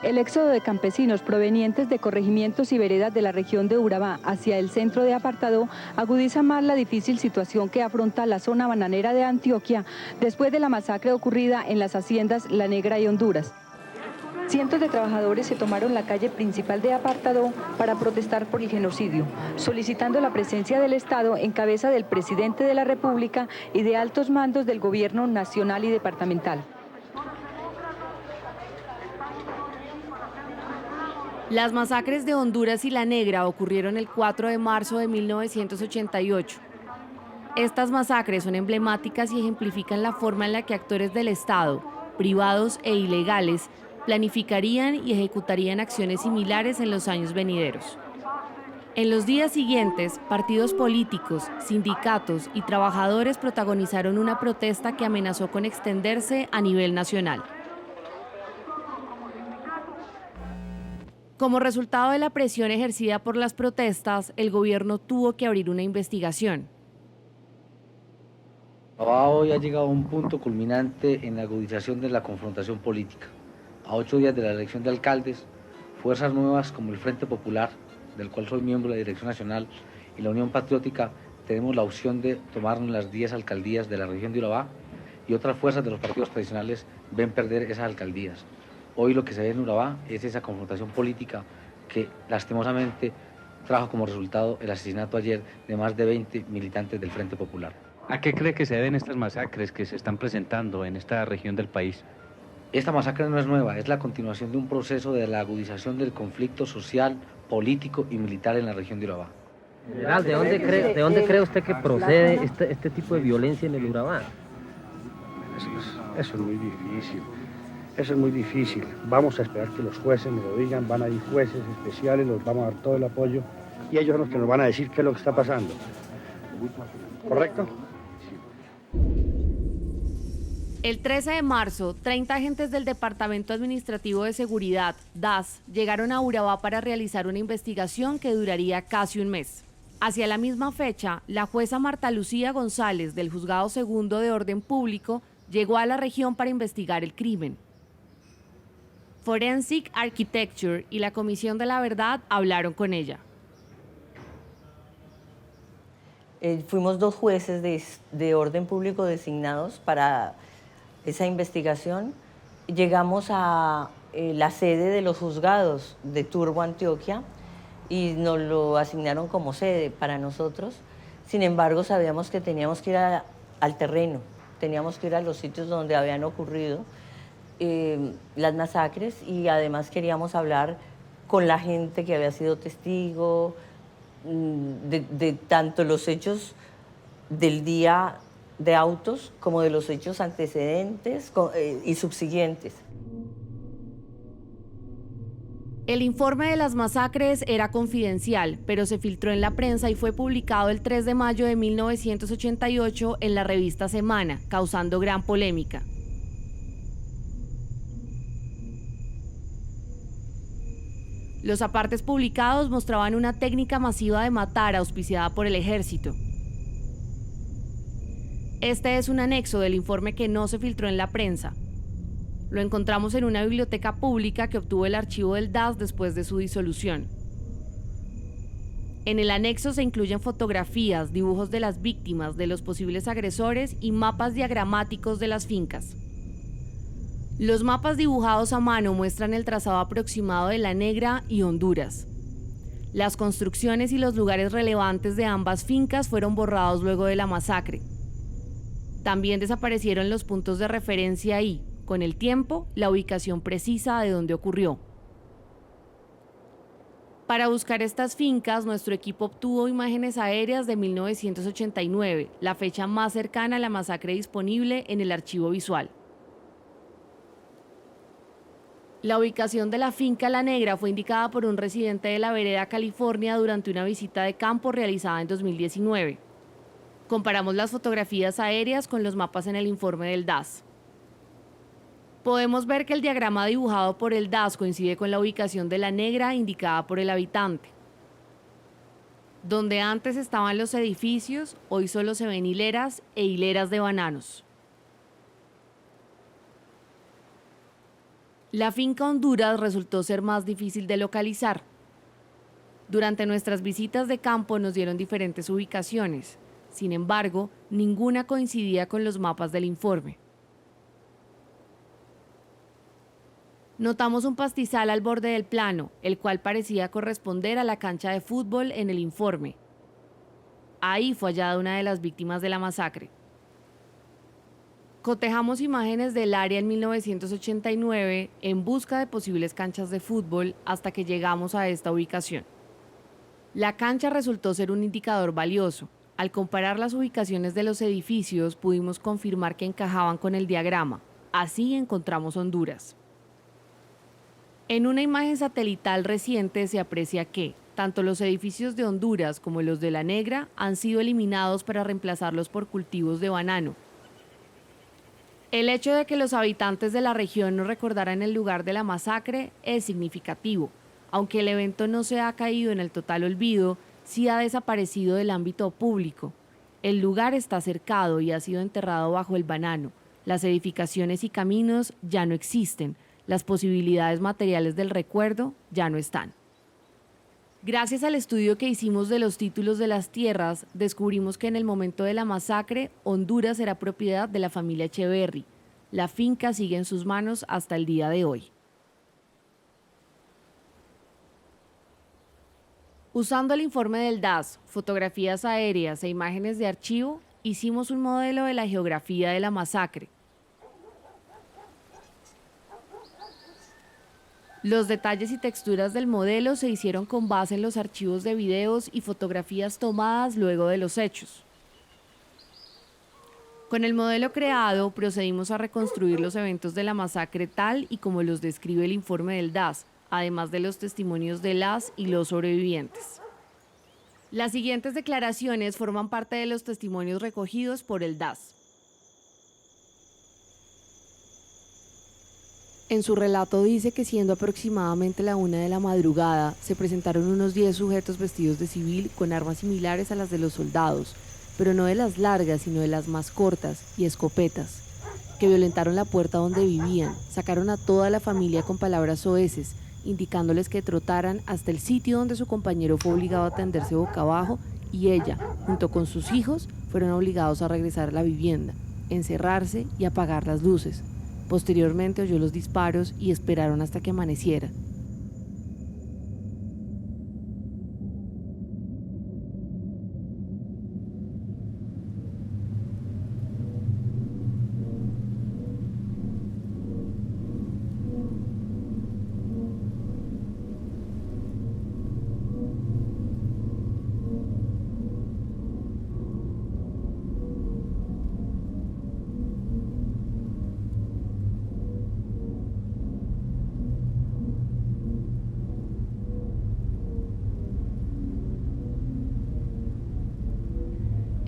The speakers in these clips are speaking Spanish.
El éxodo de campesinos provenientes de corregimientos y veredas de la región de Urabá hacia el centro de Apartadó agudiza más la difícil situación que afronta la zona bananera de Antioquia después de la masacre ocurrida en las haciendas La Negra y Honduras. Cientos de trabajadores se tomaron la calle principal de Apartadó para protestar por el genocidio, solicitando la presencia del Estado en cabeza del presidente de la República y de altos mandos del gobierno nacional y departamental. Las masacres de Honduras y La Negra ocurrieron el 4 de marzo de 1988. Estas masacres son emblemáticas y ejemplifican la forma en la que actores del Estado, privados e ilegales, planificarían y ejecutarían acciones similares en los años venideros. En los días siguientes, partidos políticos, sindicatos y trabajadores protagonizaron una protesta que amenazó con extenderse a nivel nacional. Como resultado de la presión ejercida por las protestas, el gobierno tuvo que abrir una investigación. Hoy ha llegado a un punto culminante en la agudización de la confrontación política. A 8 días de la elección de alcaldes, fuerzas nuevas como el Frente Popular, del cual soy miembro de la Dirección Nacional, y la Unión Patriótica, tenemos la opción de tomarnos las 10 alcaldías de la región de Urabá, y otras fuerzas de los partidos tradicionales ven perder esas alcaldías. Hoy lo que se ve en Urabá es esa confrontación política que lastimosamente trajo como resultado el asesinato ayer de más de 20 militantes del Frente Popular. ¿A qué cree que se deben estas masacres que se están presentando en esta región del país? Esta masacre no es nueva, es la continuación de un proceso de la agudización del conflicto social, político y militar en la región de Urabá. General, ¿de dónde cree usted que procede este tipo de violencia en el Urabá? Eso es muy difícil. Eso es muy difícil. Vamos a esperar que los jueces nos lo digan, van a ir jueces especiales, los vamos a dar todo el apoyo y ellos son los que nos van a decir qué es lo que está pasando. ¿Correcto? El 13 de marzo, 30 agentes del Departamento Administrativo de Seguridad, DAS, llegaron a Urabá para realizar una investigación que duraría casi un mes. Hacia la misma fecha, la jueza Marta Lucía González, del Juzgado Segundo de Orden Público, llegó a la región para investigar el crimen. Forensic Architecture y la Comisión de la Verdad hablaron con ella. Fuimos 2 jueces de orden público designados para esa investigación. Llegamos a la sede de los juzgados de Turbo, Antioquia, y nos lo asignaron como sede para nosotros. Sin embargo, sabíamos que teníamos que ir al terreno, teníamos que ir a los sitios donde habían ocurrido las masacres, y además queríamos hablar con la gente que había sido testigo de tanto los hechos del día de autos como de los hechos antecedentes y subsiguientes. El informe de las masacres era confidencial, pero se filtró en la prensa y fue publicado el 3 de mayo de 1988 en la revista Semana, causando gran polémica. Los apartes publicados mostraban una técnica masiva de matar auspiciada por el ejército. Este es un anexo del informe que no se filtró en la prensa. Lo encontramos en una biblioteca pública que obtuvo el archivo del DAS después de su disolución. En el anexo se incluyen fotografías, dibujos de las víctimas, de los posibles agresores y mapas diagramáticos de las fincas. Los mapas dibujados a mano muestran el trazado aproximado de La Negra y Honduras. Las construcciones y los lugares relevantes de ambas fincas fueron borrados luego de la masacre. También desaparecieron los puntos de referencia y, con el tiempo, la ubicación precisa de donde ocurrió. Para buscar estas fincas, nuestro equipo obtuvo imágenes aéreas de 1989, la fecha más cercana a la masacre disponible en el archivo visual. La ubicación de la finca La Negra fue indicada por un residente de la vereda California durante una visita de campo realizada en 2019. Comparamos las fotografías aéreas con los mapas en el informe del DAS. Podemos ver que el diagrama dibujado por el DAS coincide con la ubicación de La Negra indicada por el habitante. Donde antes estaban los edificios, hoy solo se ven hileras e hileras de bananos. La finca Honduras resultó ser más difícil de localizar. Durante nuestras visitas de campo nos dieron diferentes ubicaciones. Sin embargo, ninguna coincidía con los mapas del informe. Notamos un pastizal al borde del plano, el cual parecía corresponder a la cancha de fútbol en el informe. Ahí fue hallada una de las víctimas de la masacre. Cotejamos imágenes del área en 1989 en busca de posibles canchas de fútbol hasta que llegamos a esta ubicación. La cancha resultó ser un indicador valioso. Al comparar las ubicaciones de los edificios, pudimos confirmar que encajaban con el diagrama. Así encontramos Honduras. En una imagen satelital reciente se aprecia que tanto los edificios de Honduras como los de La Negra han sido eliminados para reemplazarlos por cultivos de banano. El hecho de que los habitantes de la región no recordaran el lugar de la masacre es significativo. Aunque el evento no se ha caído en el total olvido, sí ha desaparecido del ámbito público. El lugar está cercado y ha sido enterrado bajo el banano. Las edificaciones y caminos ya no existen. Las posibilidades materiales del recuerdo ya no están. Gracias al estudio que hicimos de los títulos de las tierras, descubrimos que en el momento de la masacre, Honduras era propiedad de la familia Echeverry. La finca sigue en sus manos hasta el día de hoy. Usando el informe del DAS, fotografías aéreas e imágenes de archivo, hicimos un modelo de la geografía de la masacre. Los detalles y texturas del modelo se hicieron con base en los archivos de videos y fotografías tomadas luego de los hechos. Con el modelo creado, procedimos a reconstruir los eventos de la masacre tal y como los describe el informe del DAS, además de los testimonios de las y los sobrevivientes. Las siguientes declaraciones forman parte de los testimonios recogidos por el DAS. En su relato dice que siendo aproximadamente la 1 de la madrugada, se presentaron unos 10 sujetos vestidos de civil con armas similares a las de los soldados, pero no de las largas, sino de las más cortas y escopetas, que violentaron la puerta donde vivían, sacaron a toda la familia con palabras soeces, indicándoles que trotaran hasta el sitio donde su compañero fue obligado a tenderse boca abajo y ella, junto con sus hijos, fueron obligados a regresar a la vivienda, encerrarse y apagar las luces. Posteriormente oyó los disparos y esperaron hasta que amaneciera.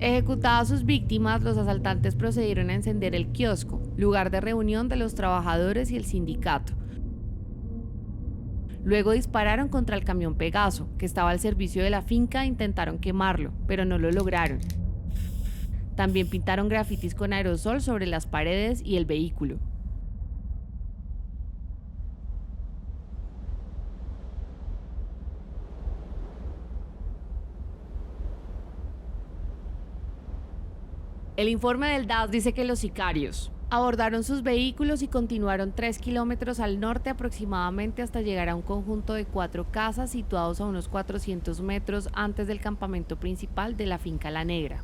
Ejecutadas sus víctimas, los asaltantes procedieron a encender el kiosco, lugar de reunión de los trabajadores y el sindicato. Luego dispararon contra el camión Pegaso, que estaba al servicio de la finca, e intentaron quemarlo, pero no lo lograron. También pintaron grafitis con aerosol sobre las paredes y el vehículo. El informe del DAS dice que los sicarios abordaron sus vehículos y continuaron 3 kilómetros al norte aproximadamente hasta llegar a un conjunto de 4 casas situados a unos 400 metros antes del campamento principal de la finca La Negra.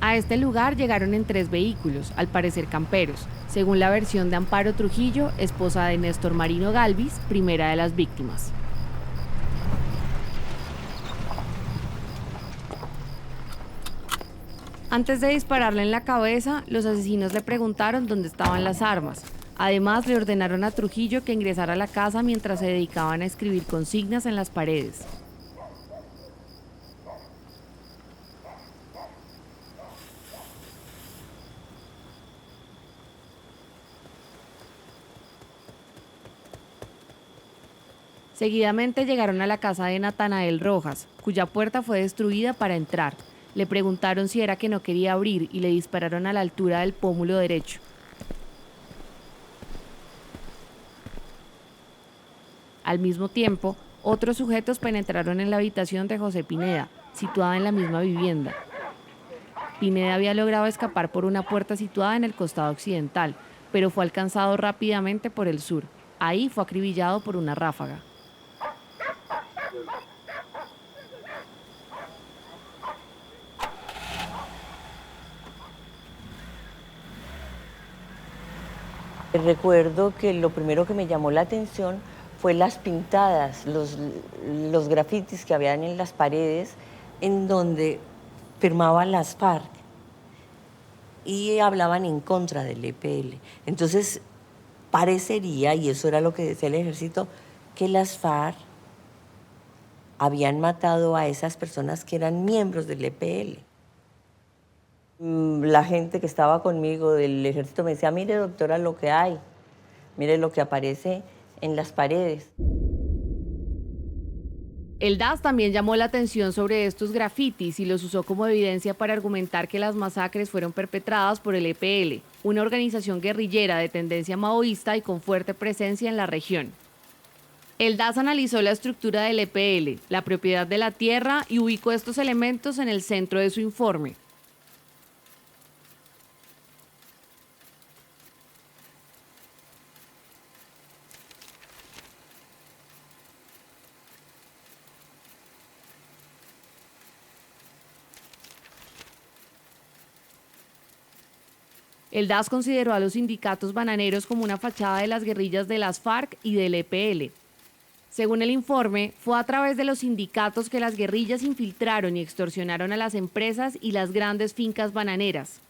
A este lugar llegaron en 3 vehículos, al parecer camperos, según la versión de Amparo Trujillo, esposa de Néstor Marino Galvis, primera de las víctimas. Antes de dispararle en la cabeza, los asesinos le preguntaron dónde estaban las armas. Además, le ordenaron a Trujillo que ingresara a la casa mientras se dedicaban a escribir consignas en las paredes. Seguidamente llegaron a la casa de Natanael Rojas, cuya puerta fue destruida para entrar. Le preguntaron si era que no quería abrir y le dispararon a la altura del pómulo derecho. Al mismo tiempo, otros sujetos penetraron en la habitación de José Pineda, situada en la misma vivienda. Pineda había logrado escapar por una puerta situada en el costado occidental, pero fue alcanzado rápidamente por el sur. Ahí fue acribillado por una ráfaga. Recuerdo que lo primero que me llamó la atención fue las pintadas, los grafitis que habían en las paredes en donde firmaban las FARC y hablaban en contra del EPL. Entonces, parecería, y eso era lo que decía el ejército, que las FARC habían matado a esas personas que eran miembros del EPL. La gente que estaba conmigo del ejército me decía, mire doctora lo que hay, mire lo que aparece en las paredes. El DAS también llamó la atención sobre estos grafitis y los usó como evidencia para argumentar que las masacres fueron perpetradas por el EPL, una organización guerrillera de tendencia maoísta y con fuerte presencia en la región. El DAS analizó la estructura del EPL, la propiedad de la tierra y ubicó estos elementos en el centro de su informe. El DAS consideró a los sindicatos bananeros como una fachada de las guerrillas de las FARC y del EPL. Según el informe, fue a través de los sindicatos que las guerrillas infiltraron y extorsionaron a las empresas y las grandes fincas bananeras.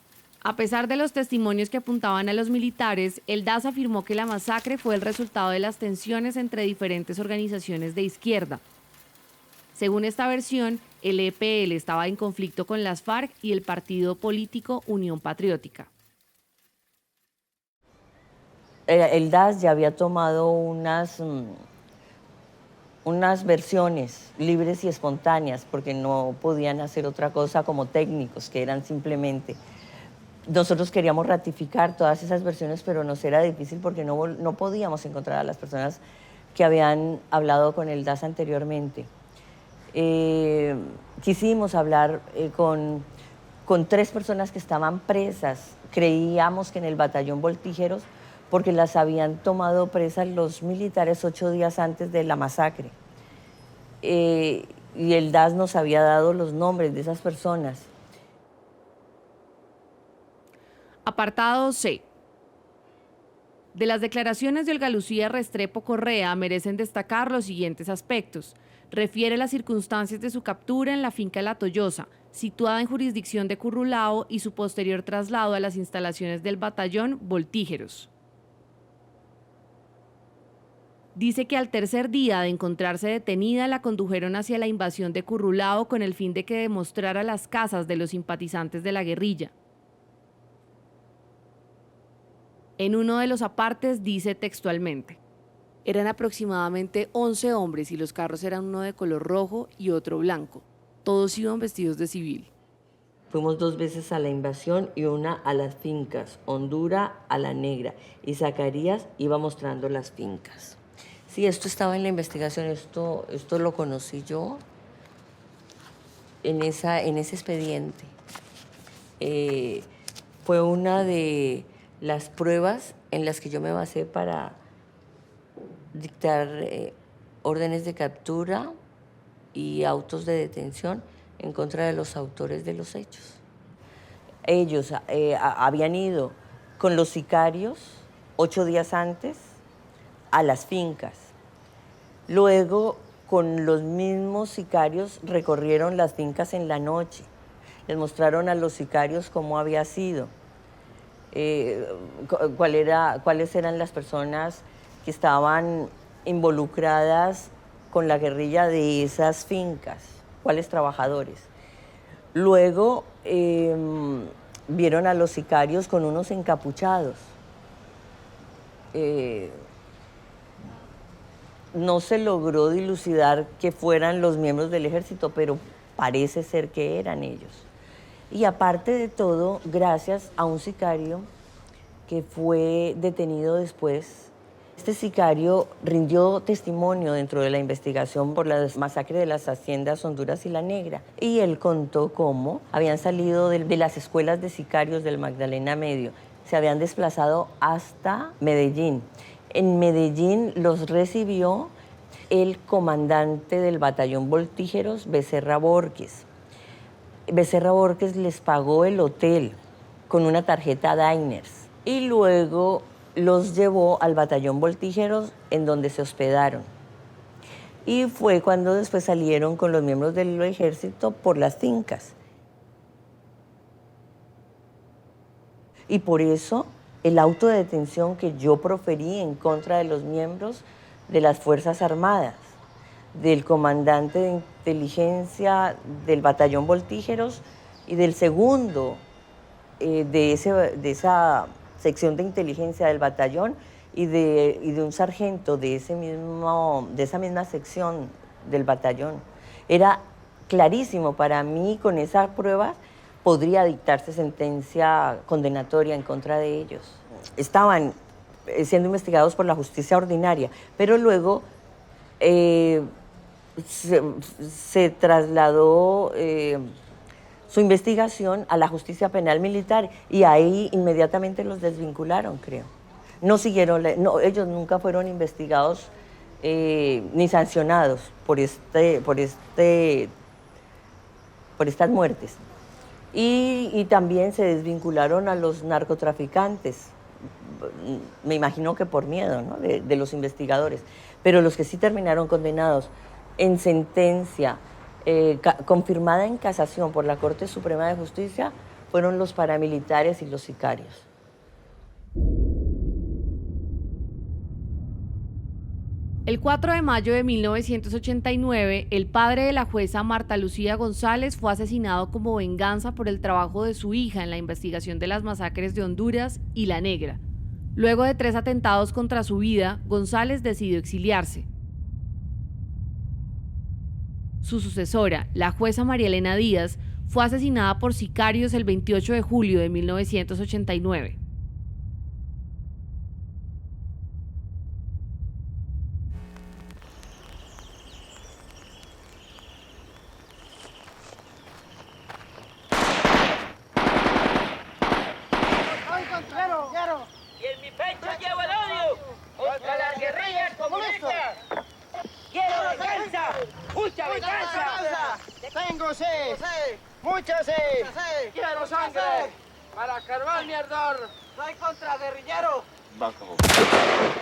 A pesar de los testimonios que apuntaban a los militares, el DAS afirmó que la masacre fue el resultado de las tensiones entre diferentes organizaciones de izquierda. Según esta versión, el EPL estaba en conflicto con las FARC y el partido político Unión Patriótica. El DAS ya había tomado unas versiones libres y espontáneas, porque no podían hacer otra cosa como técnicos, que eran simplemente... Nosotros queríamos ratificar todas esas versiones, pero nos era difícil porque no podíamos encontrar a las personas que habían hablado con el DAS anteriormente. Quisimos hablar con 3 personas que estaban presas. Creíamos que en el batallón Voltígeros, porque las habían tomado presas los militares 8 días antes de la masacre. Y el DAS nos había dado los nombres de esas personas. Apartado C. De las declaraciones de Olga Lucía Restrepo Correa merecen destacar los siguientes aspectos. Refiere las circunstancias de su captura en la finca La Tollosa, situada en jurisdicción de Currulao, y su posterior traslado a las instalaciones del batallón Voltígeros. Dice que al tercer día de encontrarse detenida la condujeron hacia la invasión de Currulao con el fin de que demostrara las casas de los simpatizantes de la guerrilla. En uno de los apartes dice textualmente: eran aproximadamente 11 hombres y los carros eran uno de color rojo y otro blanco. Todos iban vestidos de civil. Fuimos 2 veces a la invasión y una a las fincas, Honduras a la Negra, y Zacarías iba mostrando las fincas. Sí, esto estaba en la investigación, esto lo conocí yo en ese expediente. Fue una de las pruebas en las que yo me basé para dictar órdenes de captura y autos de detención en contra de los autores de los hechos. Ellos habían ido con los sicarios 8 días antes a las fincas. Luego, con los mismos sicarios, recorrieron las fincas en la noche. Les mostraron a los sicarios cómo había sido, cuáles eran las personas que estaban involucradas con la guerrilla de esas fincas, cuáles trabajadores. Luego vieron a los sicarios con unos encapuchados. No se logró dilucidar que fueran los miembros del ejército, pero parece ser que eran ellos. Y aparte de todo, gracias a un sicario que fue detenido después. Este sicario rindió testimonio dentro de la investigación por la masacre de las haciendas Honduras y La Negra. Y él contó cómo habían salido de las escuelas de sicarios del Magdalena Medio. Se habían desplazado hasta Medellín. En Medellín los recibió el comandante del batallón Voltígeros, Becerra Borges. Becerra Borges les pagó el hotel con una tarjeta Diners y luego los llevó al batallón Voltígeros, en donde se hospedaron. Y fue cuando después salieron con los miembros del ejército por las fincas. Y por eso el auto de detención que yo proferí en contra de los miembros de las Fuerzas Armadas, del comandante de inteligencia del batallón Voltígeros y del segundo de esa sección de inteligencia del batallón y de un sargento de esa misma sección del batallón. Era clarísimo para mí, con esas pruebas podría dictarse sentencia condenatoria en contra de ellos. Estaban siendo investigados por la justicia ordinaria, pero luego se trasladó su investigación a la justicia penal militar y ahí inmediatamente los desvincularon, creo. No siguieron, ellos nunca fueron investigados ni sancionados por estas muertes. Y también se desvincularon a los narcotraficantes, me imagino que por miedo, ¿no?, de los investigadores. Pero los que sí terminaron condenados en sentencia confirmada en casación por la Corte Suprema de Justicia fueron los paramilitares y los sicarios. El 4 de mayo de 1989, el padre de la jueza Marta Lucía González fue asesinado como venganza por el trabajo de su hija en la investigación de las masacres de Honduras y La Negra. Luego de 3 atentados contra su vida, González decidió exiliarse. Su sucesora, la jueza María Elena Díaz, fue asesinada por sicarios el 28 de julio de 1989. Y en mi pecho llevo el odio contra las guerrillas comunistas. ¡Quiero venganza! ¡Mucha venganza! Tengo sed, mucha sed. Quiero sangre para calmar mi ardor. Soy contraguerrillero.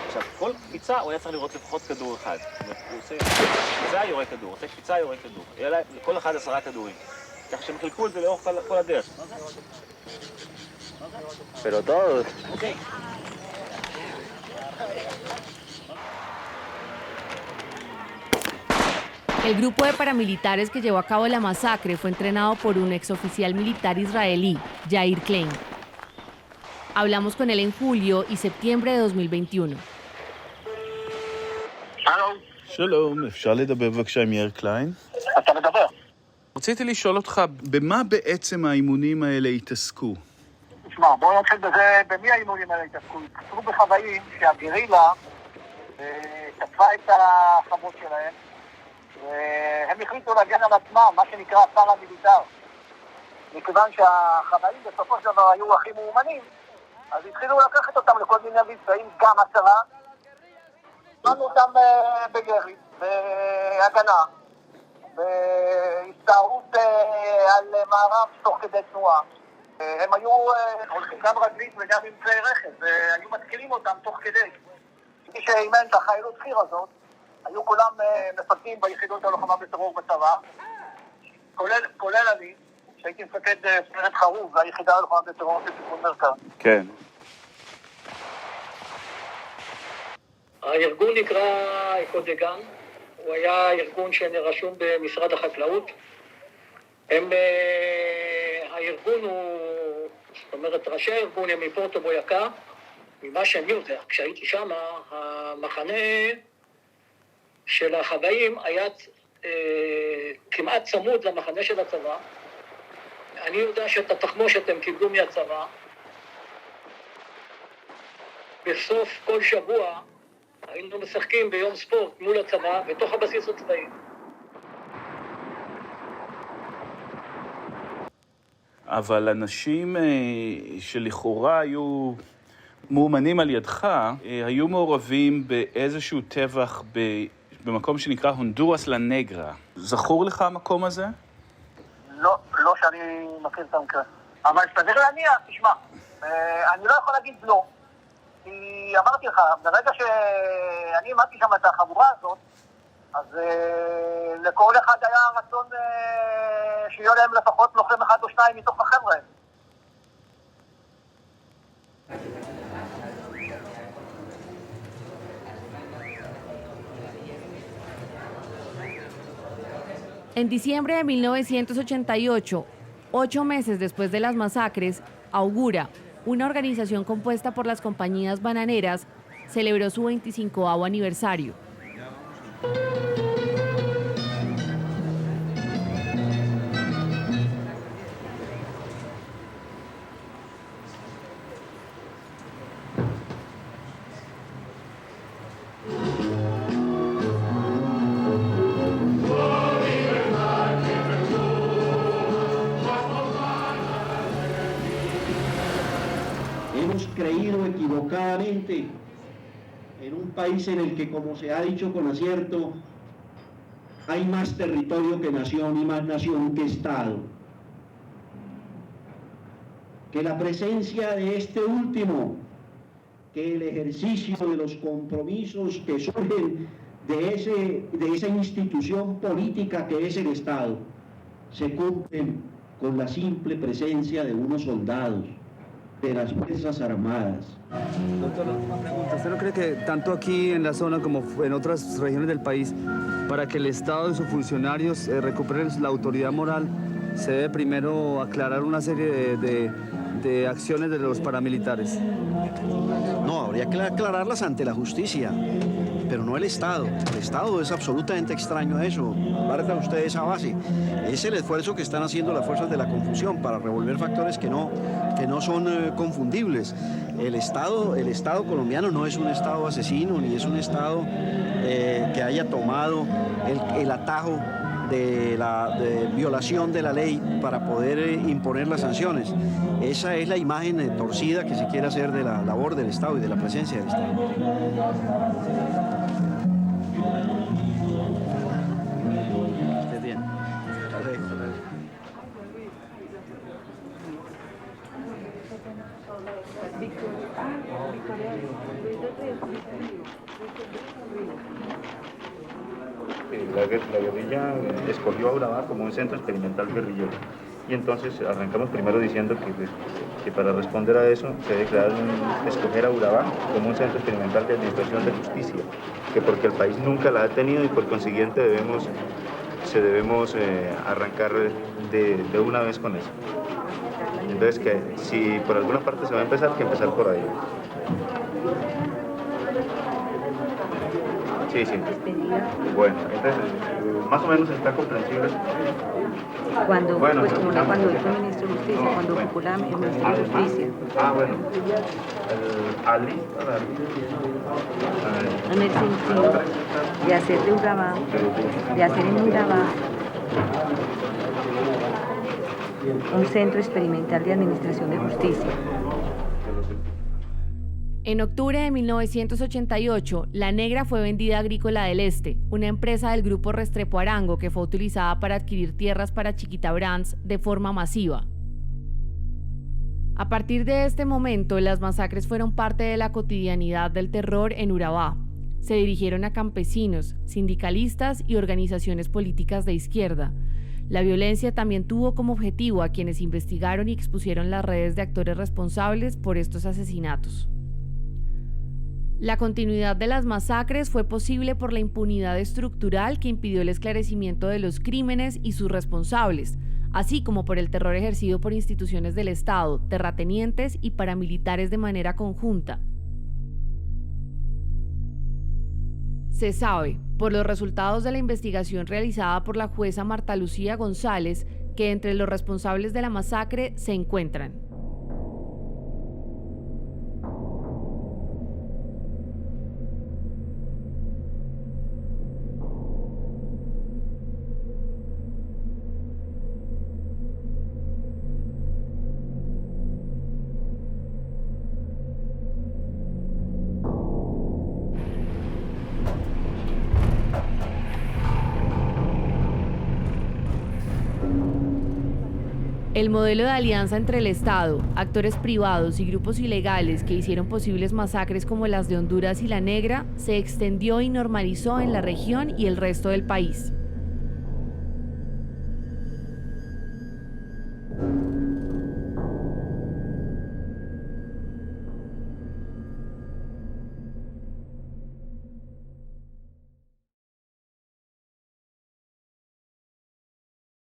עכשיו, כל קפיצה הוא היה צריך לראות לפחות כדור אחד. הוא עושה קפיצה, יורה כדור, עושה קפיצה, יורה כדור. יהיה לכל אחד 10 כדורים. כך שהם חילקו את זה לאורך כל הדרך. Pero todos. El grupo de paramilitares que llevó a cabo la masacre fue entrenado por un exoficial militar israelí, Yair Klein. Hablamos con él en julio y septiembre de 2021. שלום, אפשר לדבר בבקשה עם יאיר קליין? אתה מדבר. רציתי לשאול אותך, במה בעצם האימונים האלה התעסקו? תשמע, בואו נתחיל בזה, במי האימונים האלה התעסקו? התעסקו בחוואים שהגרילה כתבה את החוות שלהם, והם החליטו להגן על עצמם, מה שנקרא פארה-מיליטר. מכיוון שהחוואים בסופו של דבר היו הכי מאומנים, אז התחילו לקחת אותם לכל מיני מבצעים, גם הצבא. שמענו אותם בגרי, בהגנה, בהסתערות על מערב תוך כדי תנועה. הם היו הולכים גם רגלית וגם עם כלי רכב, והיו מתקילים אותם תוך כדי. מי שאימן את החיילות חי"ר הזאת, היו כולם מפקדים ביחידות הלוחמה בטרור בצבא, כולל אני, שהייתי מפקד סיירת חרוב, והיחידה הלוחמה בטרור בפיקוד מרכז. כן. הארגון נקרא אקודגן, הוא היה ארגון שרשום במשרד החקלאות. הארגון הוא, זאת אומרת, ראשי הארגון הם מפורטו בויקה. ממה שאני יודע, כשהייתי שם, המחנה של החוואים היה כמעט צמוד למחנה של הצבא. אני יודע שאת התחמושת הם קיבלו מהצבא. בסוף כל שבוע היינו משחקים ביום ספורט מול הצבא בתוך הבסיס הצבאי. אבל אנשים שלכאורה היו מאומנים על ידך, היו מעורבים באיזשהו טבח במקום שנקרא הונדורס לה נגרה. זכור לך המקום הזה? לא שאני מכיר את המקרה. אבל סביר להניח, תשמע, אני לא יכול להגיד לא. כי אמרתי לך, ברגע שאני אמרתי שם את החבורה הזאת, אז לכל אחד היה רצון שיהיו להם לפחות לוחם אחד או שניים מתוך החבר'ה. En diciembre de 1988, 8 meses después de las masacres, Augura, una organización compuesta por las compañías bananeras, celebró su 25º aniversario. Hemos creído equivocadamente en un país en el que, como se ha dicho con acierto, hay más territorio que nación y más nación que Estado. Que la presencia de este último, que el ejercicio de los compromisos que surgen de esa institución política que es el Estado, se cumplen con la simple presencia de unos soldados de las Fuerzas Armadas. Doctor, una pregunta. ¿Usted no cree que tanto aquí en la zona como en otras regiones del país, para que el Estado y sus funcionarios recuperen la autoridad moral, se debe primero aclarar una serie de acciones de los paramilitares? No, habría que aclararlas ante la justicia, pero no el Estado. El Estado es absolutamente extraño a eso. Parta usted de esa base. Es el esfuerzo que están haciendo las fuerzas de la confusión para revolver factores que no son confundibles. El Estado colombiano no es un Estado asesino, ni es un Estado que haya tomado el atajo de la violación de la ley para poder imponer las sanciones. Esa es la imagen torcida que se quiere hacer de la labor del Estado y de la presencia del Estado. Estés bien. La guerrilla escogió a Urabá como un centro experimental guerrillero. Y entonces arrancamos primero diciendo que para responder a eso se declararon escoger a Urabá como un centro experimental de administración de justicia, que porque el país nunca la ha tenido y por consiguiente debemos arrancar de una vez con eso. Entonces que si por alguna parte se va a empezar, que empezar por ahí. Sí. Bueno, entonces más o menos está comprensible. Cuando fue ministro de Justicia, cuando ocupó la ministro de Justicia. Bueno. Ali. En el sentido de hacer de Urabá, de hacer en Urabá un centro experimental de administración de justicia. En octubre de 1988, La Negra fue vendida a Agrícola del Este, una empresa del grupo Restrepo Arango que fue utilizada para adquirir tierras para Chiquita Brands de forma masiva. A partir de este momento, las masacres fueron parte de la cotidianidad del terror en Urabá. Se dirigieron a campesinos, sindicalistas y organizaciones políticas de izquierda. La violencia también tuvo como objetivo a quienes investigaron y expusieron las redes de actores responsables por estos asesinatos. La continuidad de las masacres fue posible por la impunidad estructural que impidió el esclarecimiento de los crímenes y sus responsables, así como por el terror ejercido por instituciones del Estado, terratenientes y paramilitares de manera conjunta. Se sabe, por los resultados de la investigación realizada por la jueza Marta Lucía González, que entre los responsables de la masacre se encuentran el modelo de alianza entre el Estado, actores privados y grupos ilegales que hicieron posibles masacres como las de Honduras y La Negra se extendió y normalizó en la región y el resto del país.